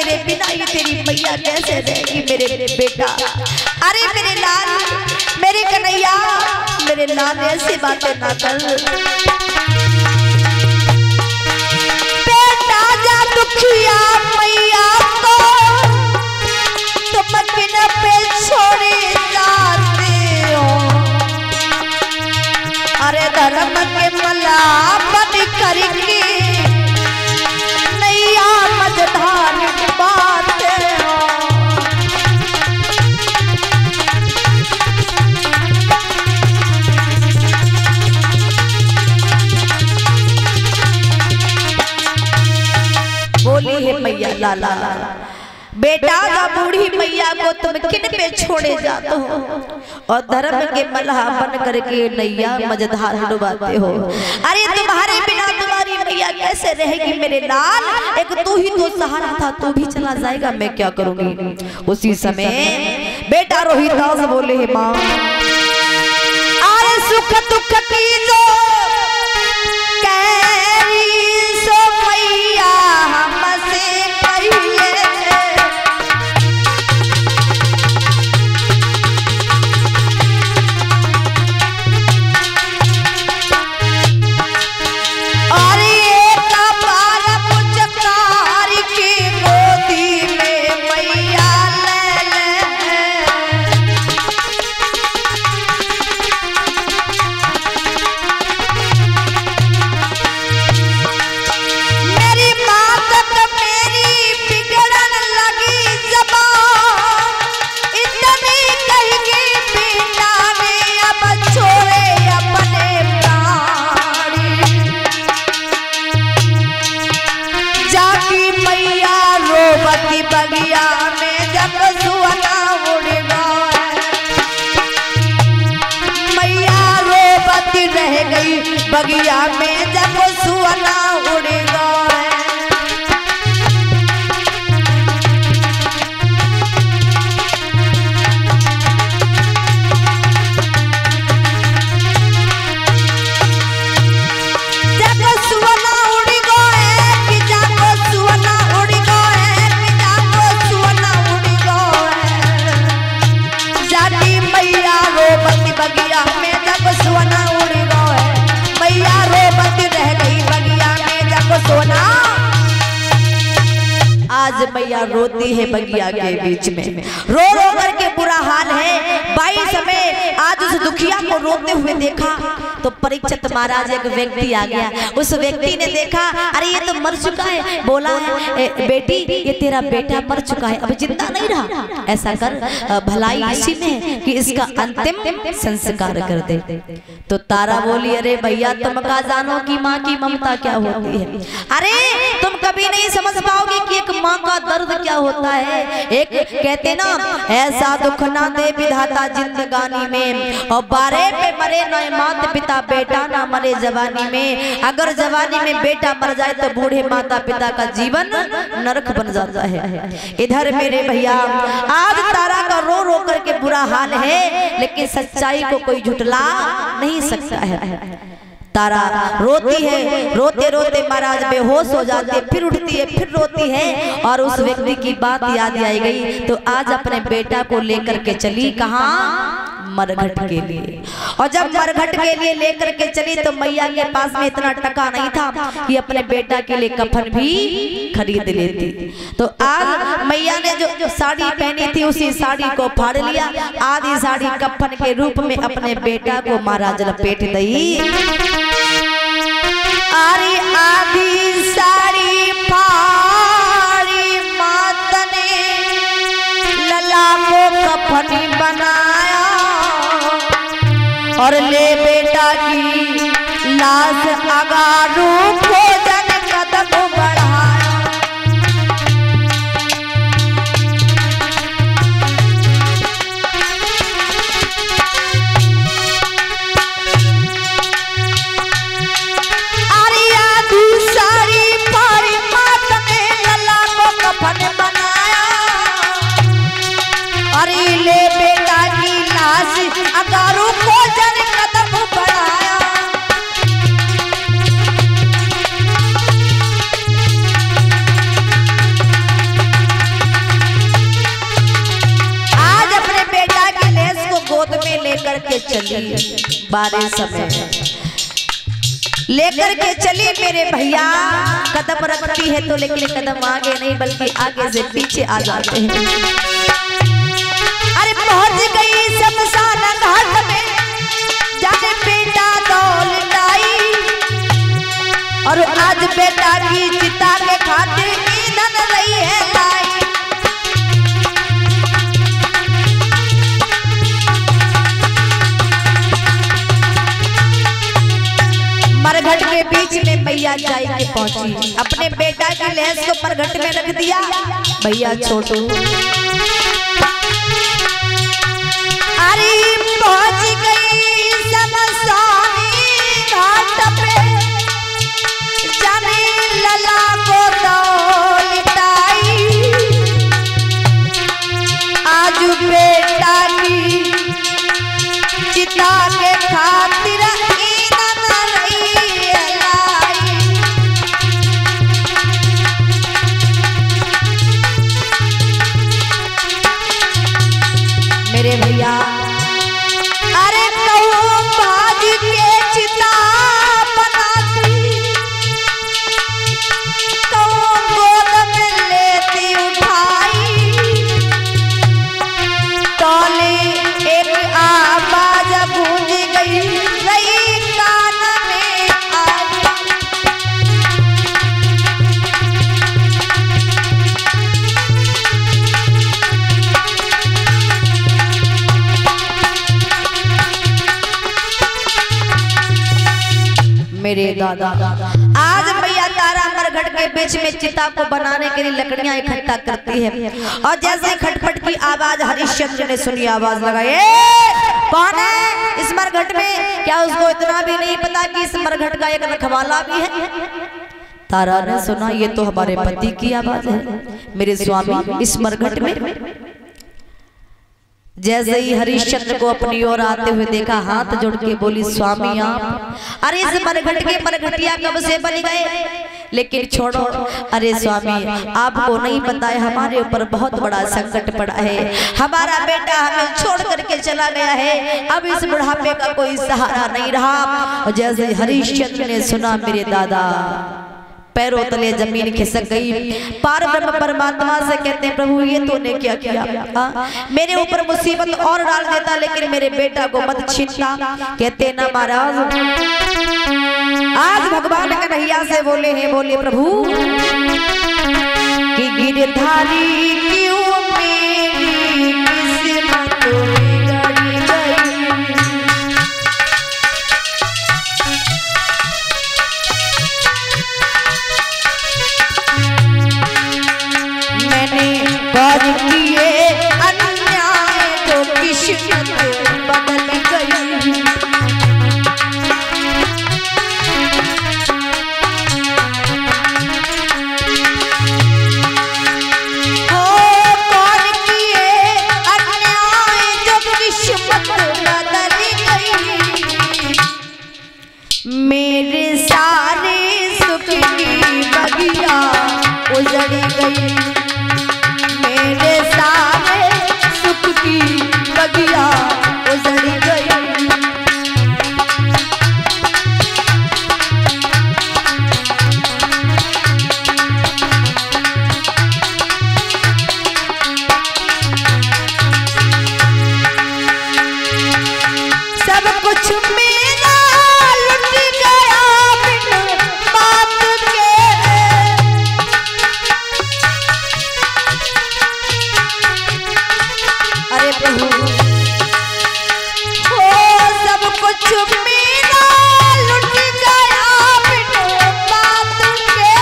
तेरे बिना ये तेरी मैया कैसे रहेगी मेरे बेटा। अरे मेरे लाल, मेरे कन्हैया, मेरे लाल ऐसी बातें ना कर। बेटा जा दुखिया मैया को तुम किन पे छोड़े जाते हो। अरे धर्म के मला बन करके नैया मझधार बाते हो। बोली है मैया लाला, बेटा का बूढ़ी मैया को तुम किन पे छोड़े जाते हो और धर्म के मल्लाह बन करके नैया मझधार डुबाते हो। अरे तुम्हारे बिना तुम्हारी मैया कैसे रहेगी मेरे लाल। एक तू ही तो सहारा था, तू भी चला जाएगा, मैं क्या करूंगी। उसी समय बेटा रोहिदास बोले है माँ, अरे सुख दुख की जो सो मैया हमसे कहिए। बगिया में जब सुअना उड़ गए, मैया रोबती रह गई बगिया में जब सुअना उड़ गए। बगिया में जब सोना उड़ गए, मैया रोबती रह गई बगिया में जब सोना। आज मैया रोती है बगिया के बीच में, रो रो करके बुरा हाल है। बाई समय आज उस दुखिया को रोते हुए देखा तो परीक्षित महाराज एक व्यक्ति आ गया। उस व्यक्ति ने देखा अरे ये तो मर चुका है, बोला है बेटी ये तेरा बेटा मर चुका है, अब जिंदा नहीं रहा, ऐसा कर भलाई इसी में कि इसका अंतिम संस्कार कर दे। तो तारा बोली अरे भैया तुम का जानो कि माँ की ममता क्या होती है। अरे तुम कभी नहीं समझ पाओगे कि एक माँ का दर्द क्या होता है। एक कहते ना ऐसा दुख ना दे विधाता जिंदगानी में, और 12 पे मरे न माता पिता बेटा ना मरे जवानी में। अगर जवानी में बेटा मर जाए तो बूढ़े माता पिता का जीवन नरक बन जाता है। इधर मेरे भैया आज तारा का रो रो करके बुरा हाल है, लेकिन सच्चाई को कोई झुटला नहीं सकता है। तारा रोती है, रोते रोते महाराज बेहोश हो जाते, फिर उठती है, फिर रोती है और उस व्यक्ति की बात याद आई गई। तो आज अपने बेटा को लेकर के चली कहाँ, मरघट के लिए। और जब मरघट के लिए लेकर के चली तो मैया के पास में इतना टका नहीं था कि अपने बेटा के लिए कफन भी खरीद लेती। तो आज मैया ने जो साड़ी पहनी थी उसी साड़ी को फाड़ लिया, आधी साड़ी कफन के रूप में अपने बेटा को महाराज लपेट दी। अरे आधी साड़ी फाड़ी मात ने लला को कफनी बनाया और ले बेटा की लाश अगारू भोजन कदम बढ़ाया। अरे आधी साड़ी फाड़ी मात ने लला को कफन बनाया, अरे ले बेटा की लाश अगारू भोजन कदम बढ़ाया। करके चली बारिश समय लेकर के चली मेरे भैया। कदम रखती है तो लेकिन कदम आगे नहीं बल्कि आगे से पीछे आ जाते हैं। अरे पहुंच गई शमशान घाट में जाने बेटा दौलत आई और आज बेटा की चिता के खातिर ईंधन रही है लाई। मरघट के बीच में मैया जाई के पहुंची, अपने बेटा की लहस को मरघट में रख दिया। भैया छोटू अरे पहुंच गई शमशान घाट पे जाने लला को दौलत आई आज बेटा की चिता के खातिर मेरे भैया। अरे कहूँ बाज के चिता बनाती कहूँ गोद में लेती उठाई तौले एक आवाज गूंज गई रही कान में आई। मेरे दादा आज मैया तारा मरघट के बीच में चिता को बनाने के लिए लकड़ियां इकट्ठा करती है और जैसे खटपट की आवाज हरिश्चंद्र ने सुनी, आवाज लगाई कौन है इस मरघट में? क्या उसको इतना भी नहीं पता कि इस मरघट का एक रखवाला भी है? तारा ने सुना ये तो हमारे पति की आवाज है, मेरे स्वामी इस मरघट में। जैसे ही हरिश्चंद्र को अपनी ओर आते हुए देखा हाथ जोड़ के बोली स्वामी आप। अरे इस मरघट के मरघटिया कब से बन गए? लेकिन छोड़ो, अरे स्वामी आपको नहीं पता है हमारे ऊपर बहुत बड़ा संकट पड़ा है। हमारा बेटा हमें छोड़ करके चला गया है, अब इस बुढ़ापे का कोई सहारा नहीं रहा। और जैसे हरिश्चंद्र ने सुना मेरे दादा पैरों तले जमीन खिसक गई। पार ब्रह्म परमात्मा से कहते हैं प्रभु ये तूने क्या किया? मेरे ऊपर मुसीबत और डाल देता लेकिन मेरे बेटा को मत छीनता। कहते ना महाराज आज भगवान कन्हैया से बोले हैं, बोले प्रभु कि गिरधारी क्यों मेरी किस्मत बिगड़ गई। और किए अन्याय तो किस्मत बदल गई। हो कौन किए अन्याय जो किस्मत बदल गई। मेरे सारे सुख की बगिया उजड़ गई। मेरे सारे सुख की बगिया उजड़ गई। सब कुछ मेरा लुट गया बिन बात के। अरे प्रभु हो सब कुछ मेरा लुट गया बिन बात के।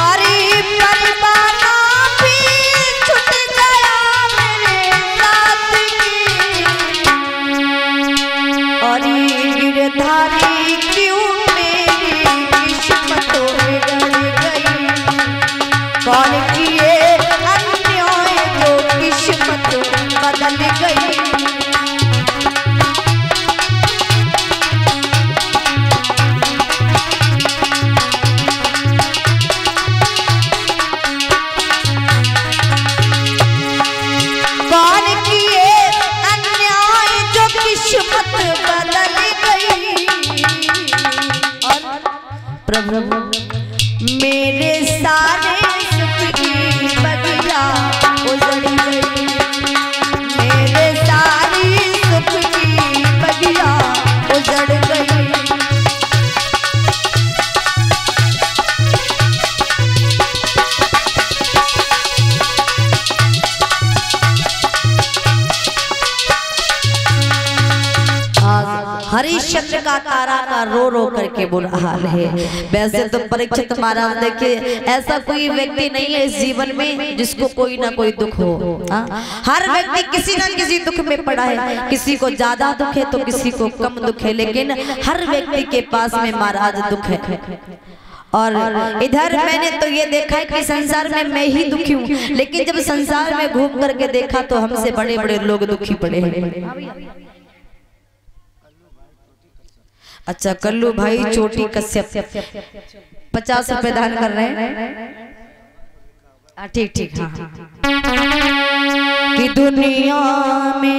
अरे परवाना भी छूट गया मेरे साथ की। अरे गिरधारी क्यों मेरी किस्मत बिगड़ गई। कौन किए अन्याय जो किस्मत मेरे सारे सुख की बगिया उजड़ गई, मेरे सारी सुख की बगिया उजड़ गई। हरिश्चंद्र का तारा का रो रो करके बुरा हाल है। वैसे तो परीक्षित महाराज देखिए, ऐसा कोई व्यक्ति नहीं है इस जीवन में जिसको कोई ना कोई दुख हो। हर व्यक्ति किसी न किसी दुख में पड़ा है, किसी को ज्यादा दुख है तो किसी को कम दुख है, लेकिन हर व्यक्ति के पास में महाराज दुख है। और इधर मैंने तो ये देखा है कि संसार में मैं ही दुखी हूँ, लेकिन जब संसार में घूम करके देखा तो हमसे बड़े बड़े लोग दुखी पड़े हैं। अच्छा, कल्लू भाई चोटी कश्यप 50 रुपए दान कर रहे हैं। ठीक ठीक। हाँ कि दुनिया में